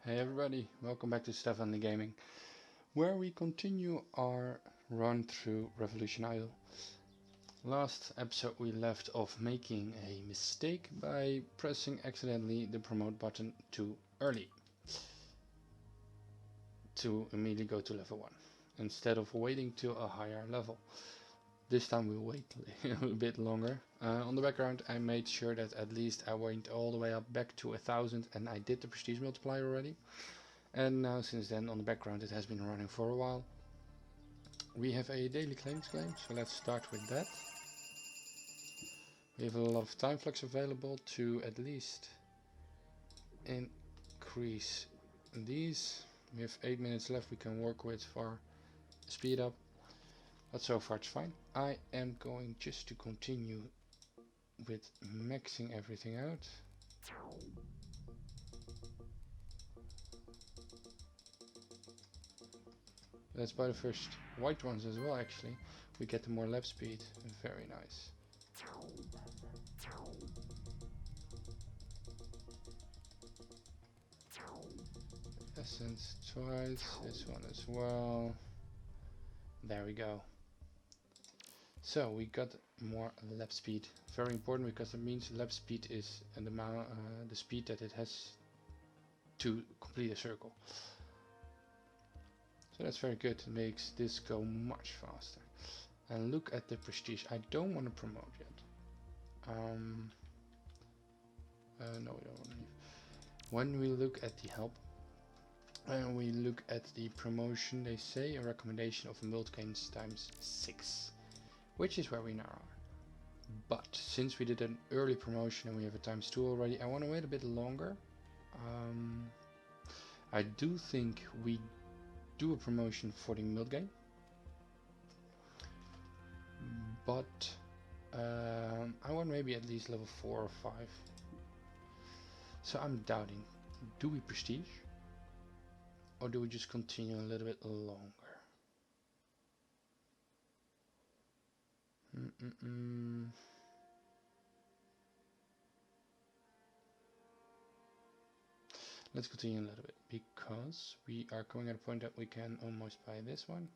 Hey everybody, welcome back to Stefan the Gaming, where we continue our run through Revolution Idol. Last episode we left off making a mistake by pressing accidentally the promote button too early to immediately go to level 1, instead of waiting to a higher level. This time we'll wait a bit longer. On the background I made sure that at least I went all the way up back to 1000, and I did the prestige multiplier already. And now since then on the background it has been running for a while. We have a daily claims claim, so let's start with that. We have a lot of time flux available to at least increase these. We have 8 minutes left we can work with for speed up, but so far it's fine. I am going just to continue with maxing everything out. Let's buy the first white ones as well. Actually, we get the more lap speed. Very nice. Essence twice, this one as well. There we go. So we got more lap speed. Very important, because it means lap speed is the speed that it has to complete a circle. So that's very good. It makes this go much faster. And look at the prestige. I don't want to promote yet. No, we don't want to leave. When we look at the help and we look at the promotion, they say a recommendation of multi-gains times 6, which is where we now are. But since we did an early promotion and we have a times 2 already, I want to wait a bit longer. I do think we do a promotion for the multi-gain, but I want maybe at least level 4 or 5. So I'm doubting, do we prestige or do we just continue a little bit longer? Let's continue a little bit, because we are coming at a point that we can almost buy this one.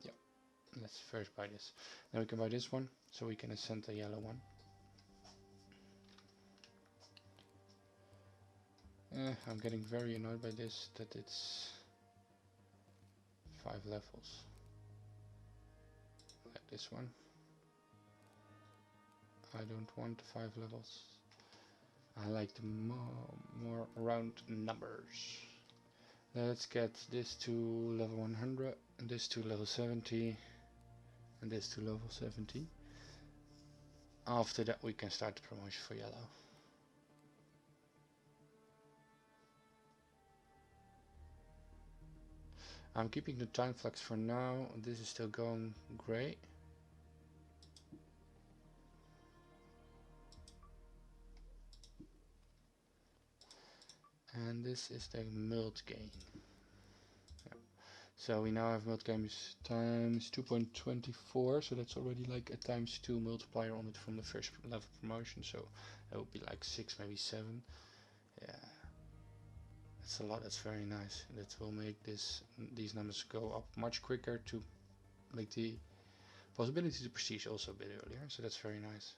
Yeah, let's first buy this. Then we can buy this one, so we can ascend the yellow one. I'm getting very annoyed by this, that it's 5 levels. Like this one. I don't want 5 levels. I like the more round numbers. Let's get this to level 100, and this to level 70, and this to level 70. After that we can start the promotion for yellow. I'm keeping the time flux for now. This is still going great. And this is the multi-gain. Yeah. So we now have multi-gains times 2.24, so that's already like a times 2 multiplier on it from the first level promotion, so that would be like 6, maybe 7. Yeah, that's a lot. That's very nice. That will make these numbers go up much quicker, to make the possibility to prestige also a bit earlier, so that's very nice.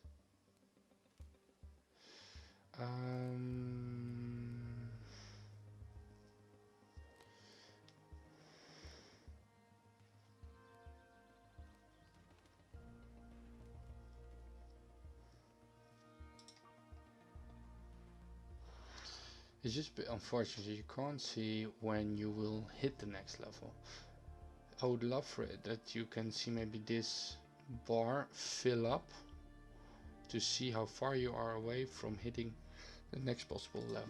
It's just a bit unfortunate you can't see when you will hit the next level. I would love for it that you can see maybe this bar fill up to see how far you are away from hitting the next possible level.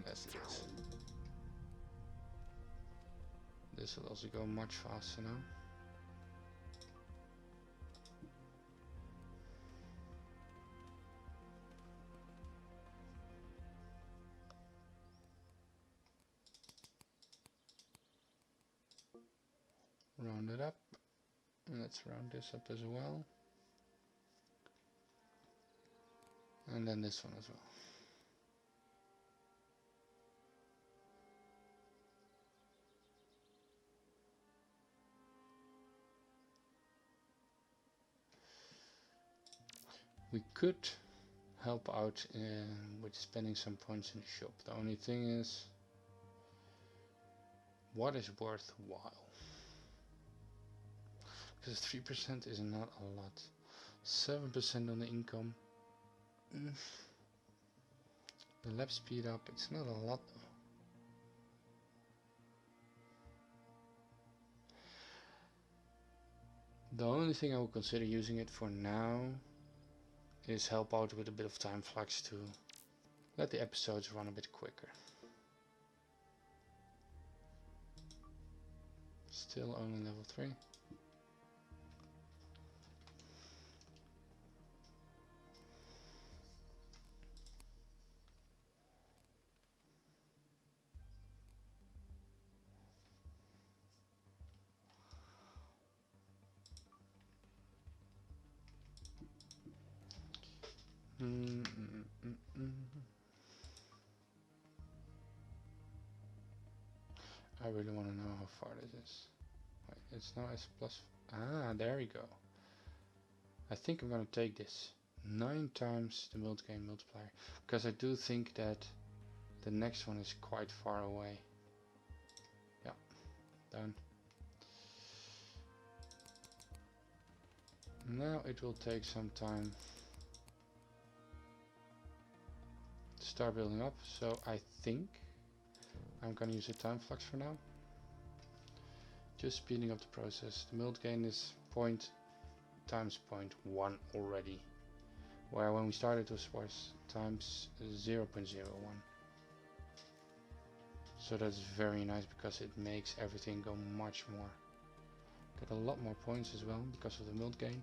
Let's do this. This will also go much faster now. Round it up. And let's round this up as well. And then this one as well. We could help out with spending some points in the shop. The only thing is, what is worthwhile? Because 3% is not a lot. 7% on the income. The lap speed up, it's not a lot though. The only thing I will consider using it for now is help out with a bit of time flux to let the episodes run a bit quicker. Still only level 3. I really want to know how far this is. Wait, it's now S plus. Ah, there we go. I think I'm gonna take this 9 times the multi-gain multiplier, because I do think that the next one is quite far away. Yeah, done. Now it will take some time to start building up, so I think I'm gonna use a time flux for now. Just speeding up the process. The multi-gain is point times 0.1 already, where when we started it was times 0.01. So that's very nice because it makes everything go much more. Get a lot more points as well because of the multi-gain.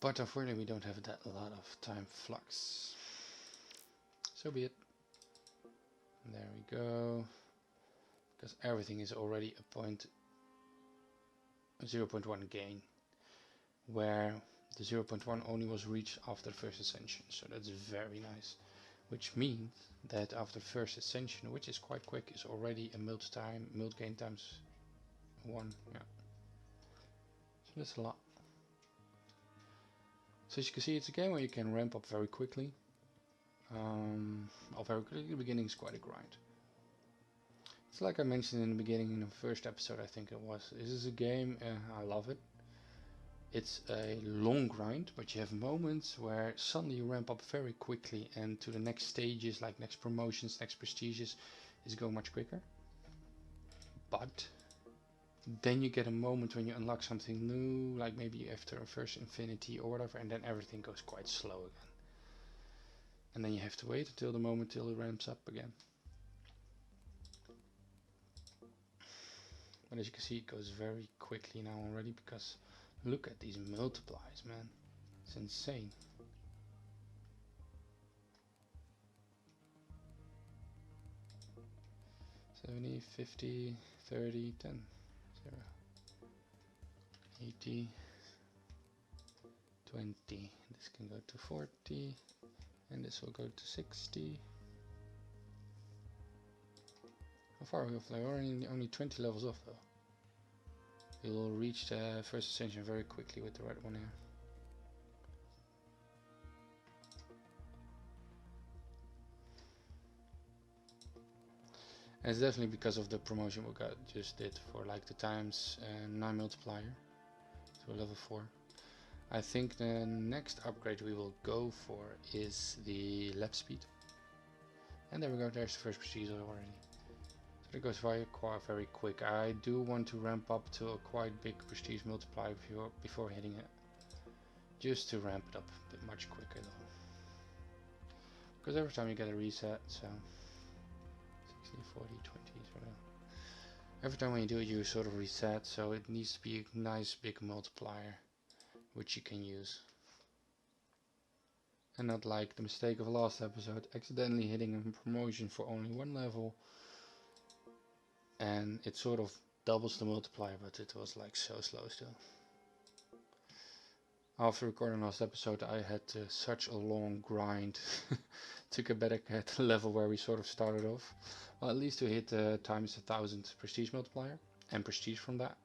But unfortunately we don't have that lot of time flux. So be it. There we go. Because everything is already a 0.1 gain, where the 0.1 only was reached after the first ascension, so that's very nice. Which means that after first ascension, which is quite quick, is already a multi-gain times 1. Yeah. So that's a lot. So as you can see, it's a game where you can ramp up very quickly. The beginning is quite a grind. It's like I mentioned in the beginning, in the first episode I think it was. This is a game, I love it. It's a long grind, but you have moments where suddenly you ramp up very quickly and to the next stages, like next promotions, next prestiges, is going much quicker. But then you get a moment when you unlock something new, like maybe after a first infinity or whatever, and then everything goes quite slow again. And then you have to wait until the moment till it ramps up again. But as you can see, it goes very quickly now already, because look at these multiplies, man. It's insane. 70, 50, 30, 10, 0, 80, 20. This can go to 40, and this will go to 60. How far are we off? We're only 20 levels off though. We'll reach the first ascension very quickly with the right one here. And it's definitely because of the promotion we just did for like the times 9 multiplier to level 4. I think the next upgrade we will go for is the lap speed. And there we go, there's the first prestige already. So it goes very quick. I do want to ramp up to a quite big prestige multiplier before hitting it. Just to ramp it up a bit much quicker though. Because every time you get a reset, so 40, 20, whatever. Every time when you do it, you sort of reset, so it needs to be a nice big multiplier, which you can use. And not like the mistake of last episode, accidentally hitting a promotion for only one level, and it sort of doubles the multiplier, but it was like so slow still. After recording last episode, I had such a long grind to get back at the level where we sort of started off. Well, at least to hit times 1000 prestige multiplier and prestige from that.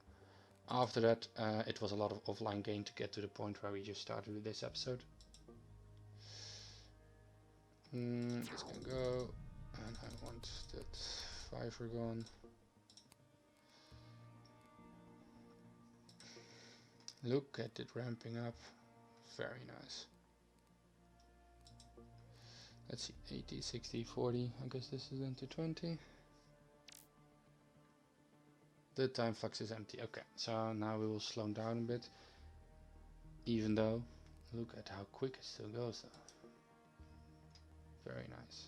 After that, it was a lot of offline gain to get to the point where we just started with this episode. It's gonna go, and I want that 5 gone. Look at it ramping up. Very nice. Let's see, 80, 60, 40. I guess this is into 20. The time flux is empty. Okay, so now we will slow down a bit. Even though, look at how quick it still goes though. Very nice.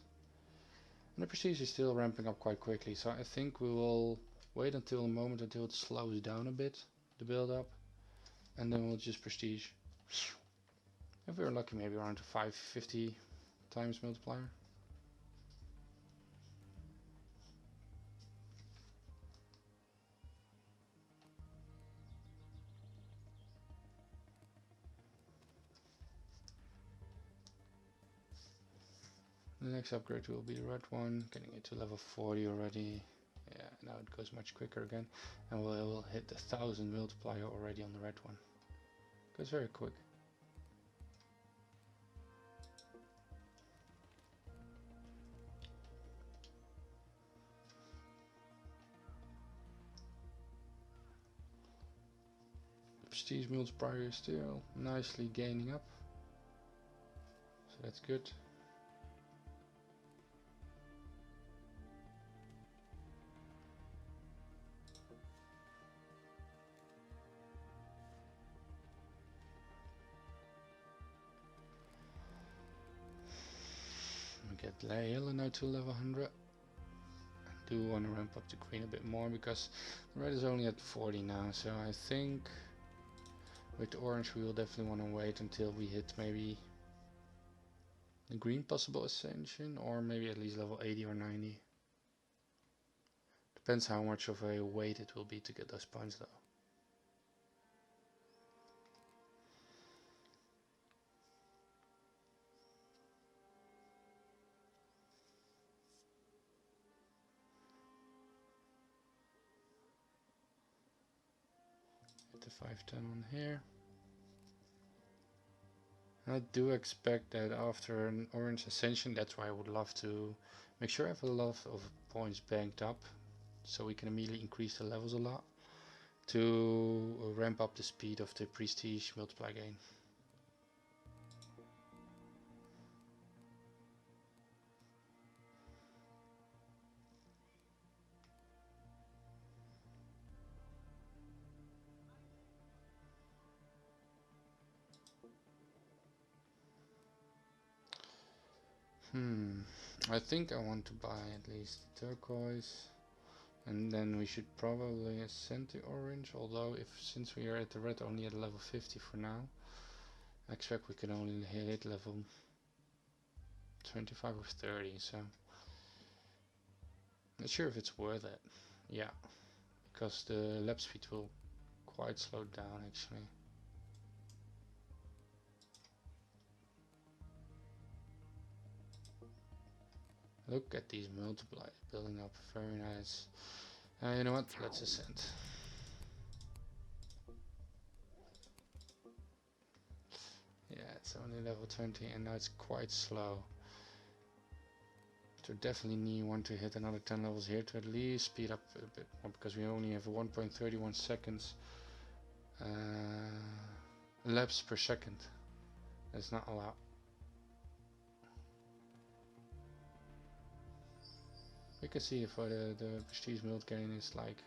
And the prestige is still ramping up quite quickly, so I think we will wait until a moment until it slows down a bit, the build up, and then we'll just prestige. If we're lucky, maybe around 550 times multiplier. The next upgrade will be the red one, getting it to level 40 already. Yeah, now it goes much quicker again, and we'll hit the 1000 multiplier already on the red one. Goes very quick. The prestige multiplier is still nicely gaining up, so that's good. Get yellow now to level 100. I do want to ramp up the green a bit more because the red is only at 40 now, so I think with the orange we will definitely want to wait until we hit maybe the green possible ascension, or maybe at least level 80 or 90. Depends how much of a wait it will be to get those points though. Hit the 510 on here. I do expect that after an orange ascension, that's why I would love to make sure I have a lot of points banked up, so we can immediately increase the levels a lot to ramp up the speed of the prestige multiply gain. I think I want to buy at least turquoise, and then we should probably ascend the orange, although since we are at the red only at level 50 for now, I expect we can only hit level 25 or 30, so not sure if it's worth it. Yeah, because the lap speed will quite slow down actually. Look at these multipliers building up, very nice. You know what, let's ascend. Yeah, it's only level 20 and now it's quite slow. So definitely want to hit another 10 levels here to at least speed up a bit more, because we only have 1.31 seconds laps per second. That's not a lot. We can see if the prestige mult gain is like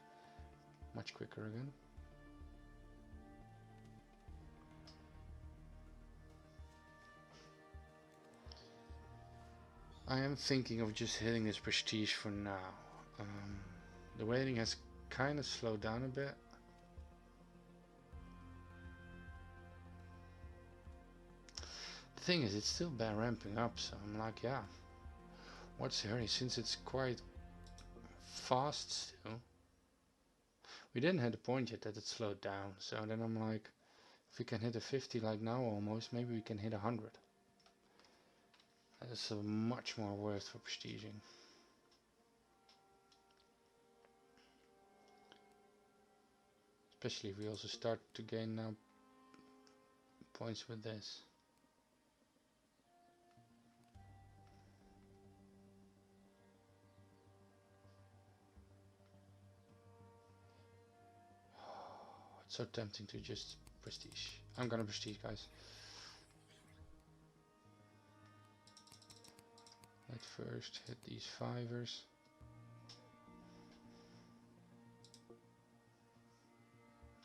much quicker again. I am thinking of just hitting this prestige for now. The waiting has kind of slowed down a bit. The thing is, it's still bad ramping up, so I'm like, yeah, what's the hurry, since it's quite fast still. We didn't hit the point yet that it slowed down, so then I'm like, if we can hit a 50 like now almost, maybe we can hit 100. That's much more worth for prestiging. Especially if we also start to gain now points with this. It's so tempting to just prestige. I'm gonna prestige, guys. Let's first hit these fivers.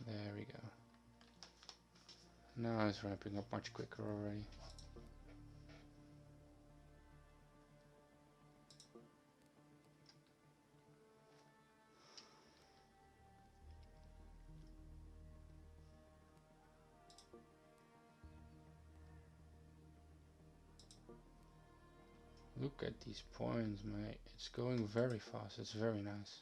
There we go. Now it's ramping up much quicker already. Look at these points, mate. It's going very fast. It's very nice.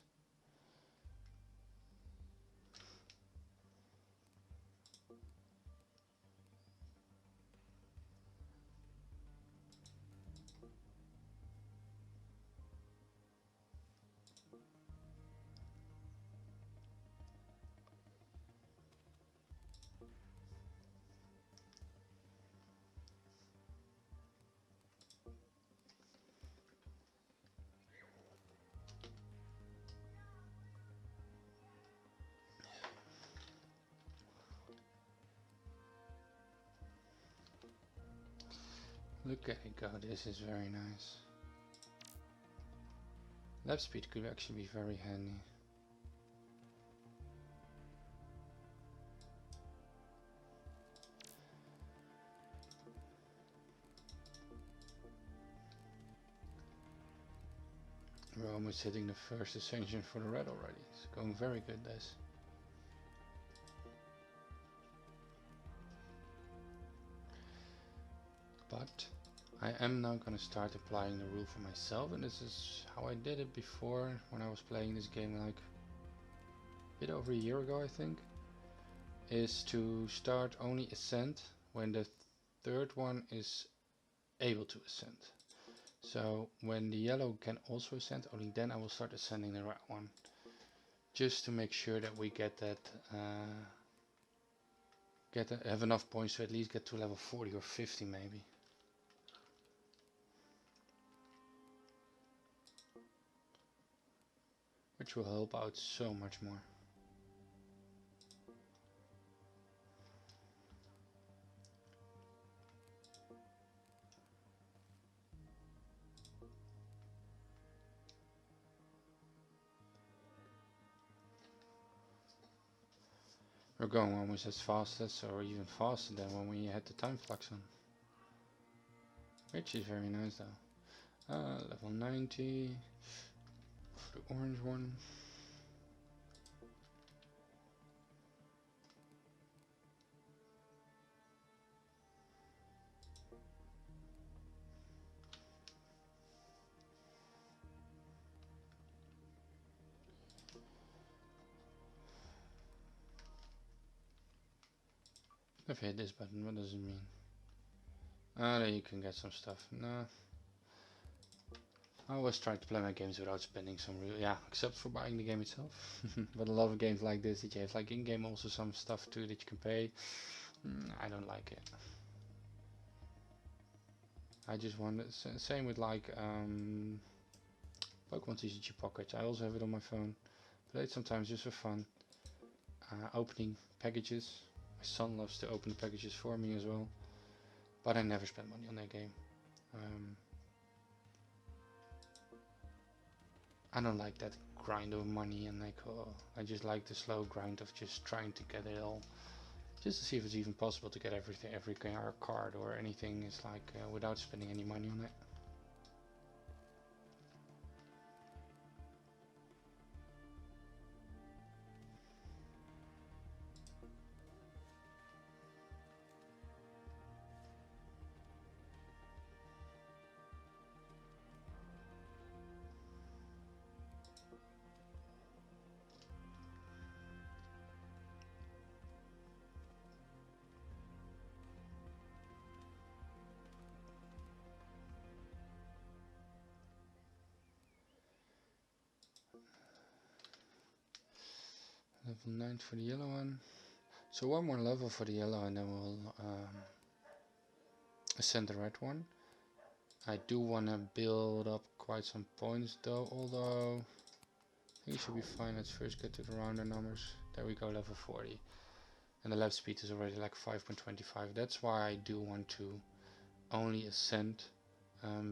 Look at it go. This is very nice. Lap speed could actually be very handy. We're almost hitting the first ascension for the red already. It's going very good, this. But I am now going to start applying the rule for myself, and this is how I did it before when I was playing this game like a bit over a year ago, I think, is to start only ascent when the third one is able to ascend. So when the yellow can also ascend, only then I will start ascending the red one, just to make sure that we get that have enough points to at least get to level 40 or 50 maybe. Which will help out so much more. We're going almost as fast as, or even faster than when we had the time flux on. Which is very nice though. Level 90 for the orange one. I've hit this button, what does it mean? Ah, there you can get some stuff. Nah. I always try to play my games without spending some real, yeah, except for buying the game itself. But a lot of games like this that you have like in-game also some stuff too that you can pay. I don't like it. I just want it, same with like Pokemon TCG Pocket. I also have it on my phone. Play it sometimes just for fun. Opening packages. My son loves to open the packages for me as well. But I never spend money on that game. I don't like that grind of money, and like, I just like the slow grind of just trying to get it all, just to see if it's even possible to get everything, every card or anything is like without spending any money on it. Level 9 for the yellow one. So one more level for the yellow and then we'll ascend the red one. I do want to build up quite some points though, although I think it should be fine. Let's first get to the rounder numbers. There we go, level 40. And the lap speed is already like 5.25. That's why I do want to only ascend.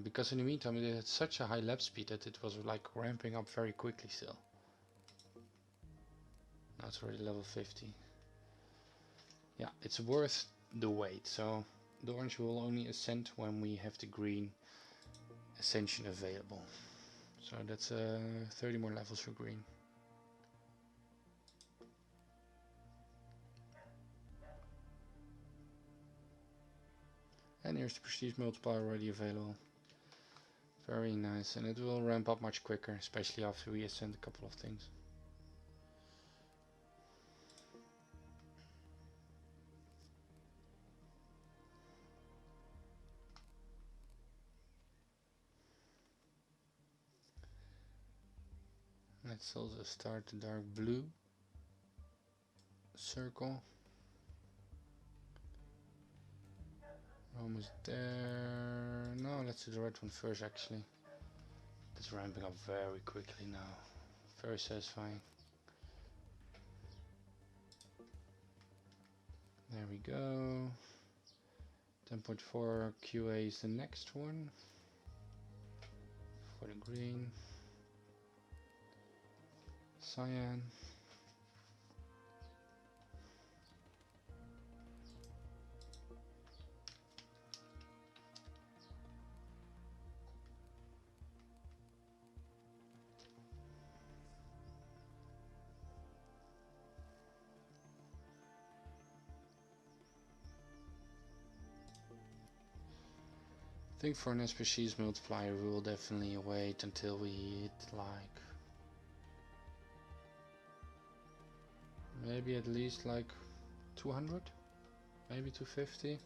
Because in the meantime it had such a high lap speed that it was like ramping up very quickly still. Now it's already level 50. Yeah, it's worth the wait. So the orange will only ascend when we have the green ascension available. So that's 30 more levels for green. And here's the prestige multiplier already available. Very nice, and it will ramp up much quicker, especially after we ascend a couple of things. Let's also start the dark blue circle. Almost there. No, let's do the red one first actually. It's ramping up very quickly now. Very satisfying. There we go. 10.4 QA is the next one. For the green. Cyan. I think for an species multiplier we will definitely wait until we hit like maybe at least like 200, maybe 250.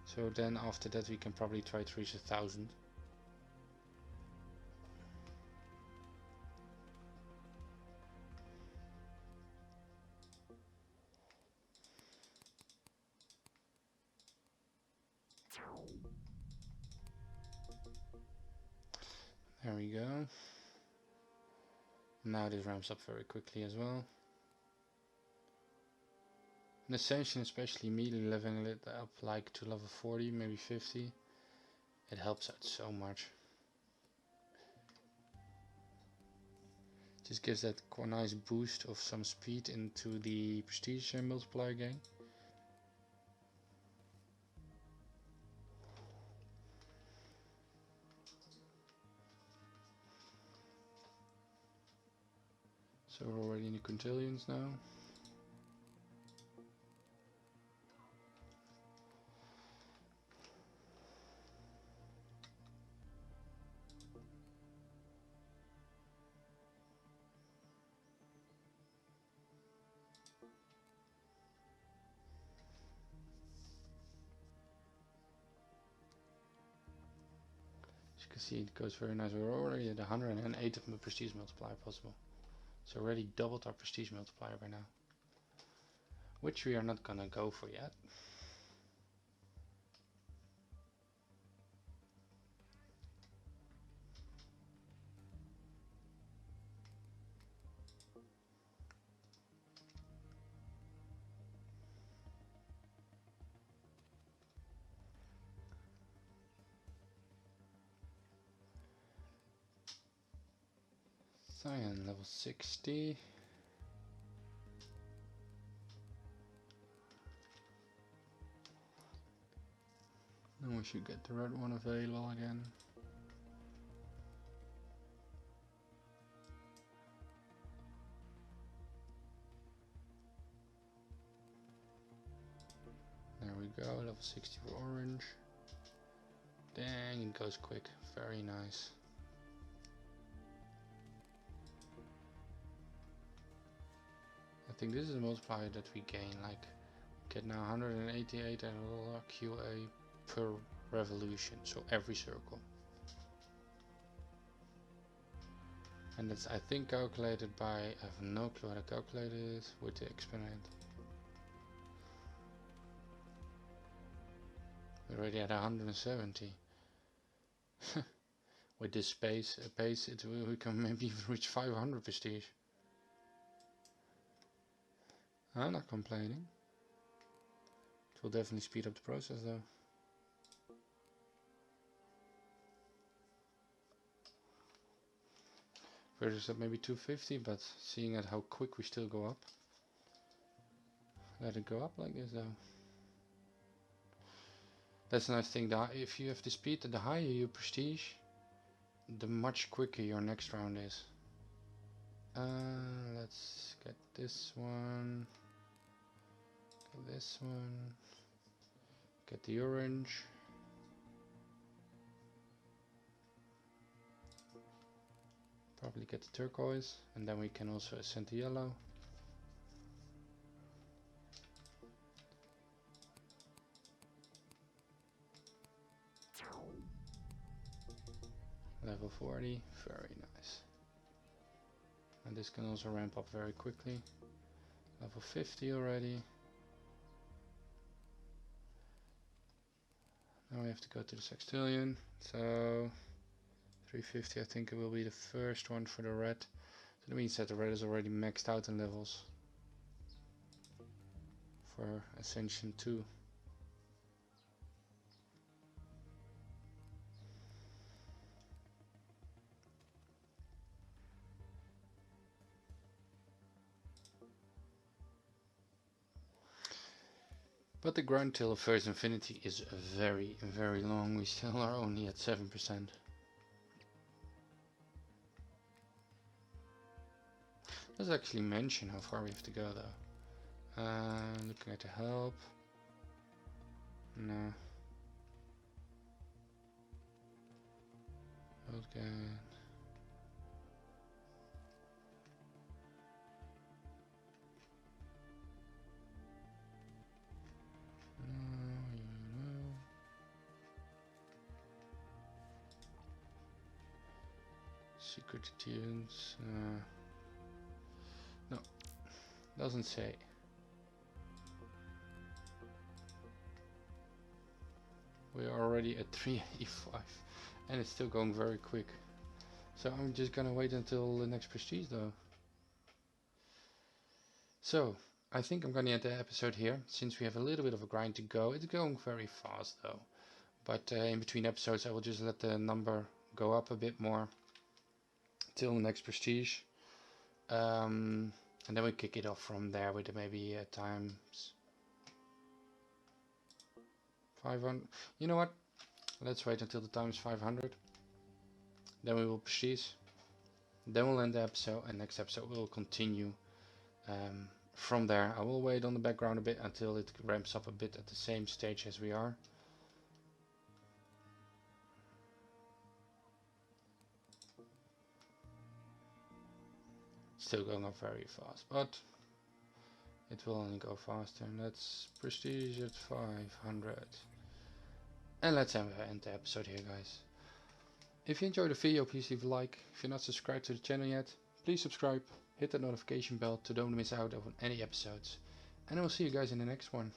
So then after that we can probably try to reach 1000. There we go. Now this ramps up very quickly as well. And ascension, especially immediately leveling it up like to level 40, maybe 50. It helps out so much. Just gives that quite nice boost of some speed into the prestige multiplier gain. So we're already in the quintillions now. As you can see, it goes very nice. We're already at 108 of the prestige multiplier possible. So already doubled our prestige multiplier by now. Which we are not gonna go for yet. Cyan level 60. Then we should get the red one available again. There we go, level 60 for orange. Dang, it goes quick. Very nice. I think this is a multiplier that we gain, like get now 188 and a little QA per revolution, so every circle. And that's, I think, calculated by, I have no clue how to calculate it with the exponent. We're already at 170. With this pace, we can maybe even reach 500 prestige. I'm not complaining. It will definitely speed up the process though. First at maybe 250, but seeing at how quick we still go up. Let it go up like this though. That's a nice thing, that if you have the speed, the higher your prestige, the much quicker your next round is. Let's get this one. Get this one. Get the orange. Probably get the turquoise, and then we can also ascend the yellow. Level 40, very nice. And this can also ramp up very quickly. Level 50 already. Now we have to go to the sextillion. So 350, I think it will be the first one for the red. So that means that the red is already maxed out in levels for Ascension 2. But the grind till First Infinity is very, very long. We still are only at 7%. Let's actually mention how far we have to go though. Looking at the help. No. Okay. Secret tunes. No, doesn't say. We are already at 385 and it's still going very quick. So I'm just gonna wait until the next prestige though. So I think I'm gonna end the episode here since we have a little bit of a grind to go. It's going very fast though. But in between episodes I will just let the number go up a bit more till the next prestige. And then we kick it off from there with maybe times 500. You know what? Let's wait until the times 500. Then we will prestige. Then we'll end the episode, and next episode we'll continue from there. I will wait on the background a bit until it ramps up a bit at the same stage as we are. Still going up very fast, but it will only go faster. And let's prestige at 500. And let's end the episode here, guys. If you enjoyed the video, please leave a like. If you're not subscribed to the channel yet, please subscribe. Hit that notification bell to don't miss out on any episodes. And I will see you guys in the next one.